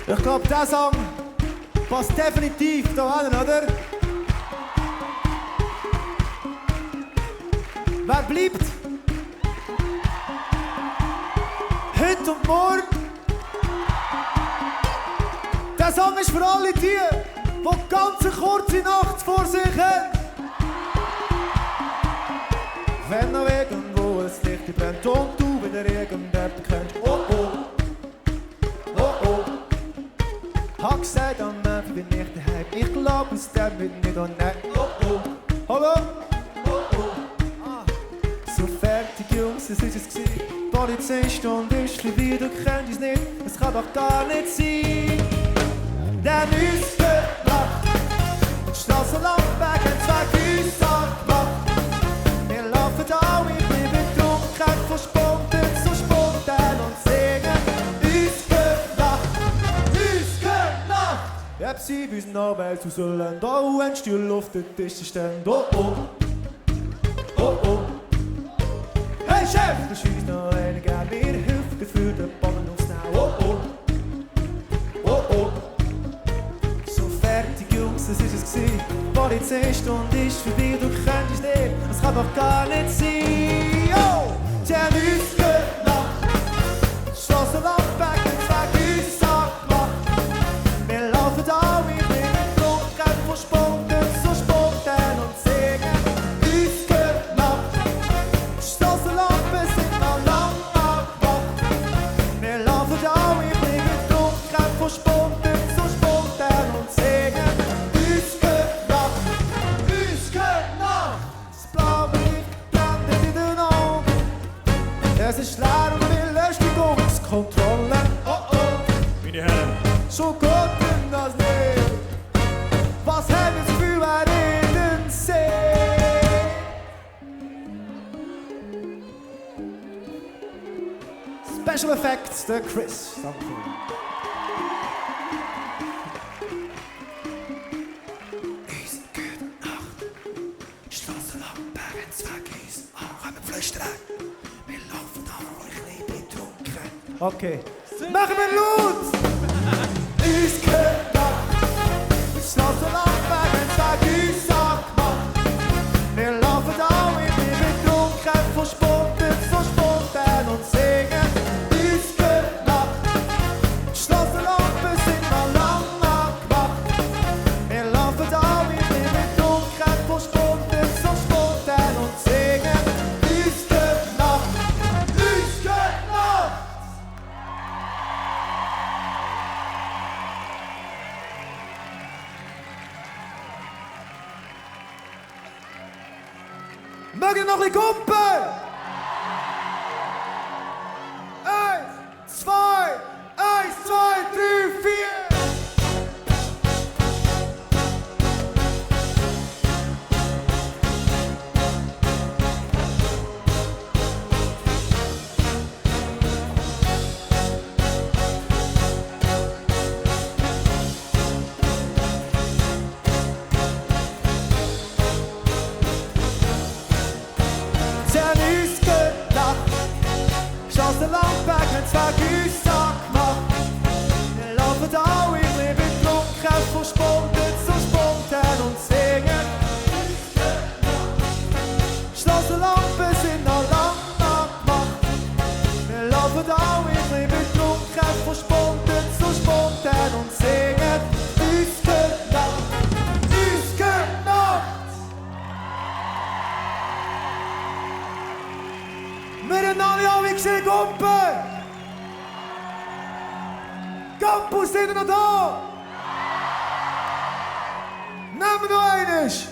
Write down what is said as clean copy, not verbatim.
Ich glaube, dieser Song passt definitiv da hin, oder? Wer bleibt? Heute und morgen. Der Song ist für alle die ganz eine kurze Nacht vor sich haben. Wenn noch irgendwo ein Licht brennt und du wieder irgendjemanden kennst. Oh oh, oh oh. Hab gesagt, am Ende bin ich daheim. Ich glaub, es dem wird nicht und nein. Oh oh, hallo? Oh oh. So fertig, Jungs, das ist es gewesen. Die Polizeistunde ist wie du kennst es nicht. Es kann doch gar nicht sein. Denn uns gelacht. Die Strassenlampe haben zwei Güsser gemacht. Wir laufen alle, ich bin betrunken, versponten, so spontan und singen. Uns gelacht. Ja, sie wissen noch, weil sie sollen. Oh, ein Stuhl Luft, dort ist der Stand. Oh oh. Oh oh. Hey Chef, das ist noch einiger. Wir helfen dir für den Ballen aufs Nau. Oh oh. Oh oh. So fertig, Jungs, das ist es gewesen. Die Polizeistunde ist vorbei, du kennst es nicht. Das kann doch gar nicht sein. Oh, die haben uns gelacht. Strassenlampe haben zwei Güsser gemacht. Wir laufen alle, ich bin betrunken, versponten, so spontan und singen. Uns gelacht. Die Strassenlampen sind noch lang abgemacht. Wir laufen alle, ich bin betrunken, versponten, so spontan und singen. Uns gelacht. Das blaue Licht brennt in den Augen. Es ist leer und Belästigungskontrolle. Oh oh. Meine Herren, So geht denn das nicht. Was haben wir für einen See? Special Effects, der Chris. Danke. Ist gute Nacht. Strassenlampe, wenn zwei Geissen ankommen, flüstern. Wir laufen an euch nicht betrunken. Okay. Machen wir laut! Uns gehört Nacht. Die Strassenlampe, wenn zwei Güsser gemacht. Wir laufen alle, ich bin betrunken, versponten, so spontan und singen. Uns gehört Nacht. Die Strassenlampen sind noch lang abgemacht. Wir laufen alle, ich bin betrunken, versponten, so spontan und singen. Uns gehört Nacht. Uns gehört Nacht. Mögen wir noch ein bisschen Kumpel? 1, 2, 1, 2, 3, 4. Sie haben uns gelacht. Strassenlampe haben zwei Güsser gemacht. Wir laufen alle, ich bin betrunken, versponten, so spontan und singen. Strassenlampen sind noch lang abgemacht. Wir laufen alle, ich bin betrunken, versponten, so spontan und singen. Uns gelacht. Uns gelacht. Wir haben alle angewiesen, Kumpel! Campus, sind wir noch da? Nehmen wir noch eines!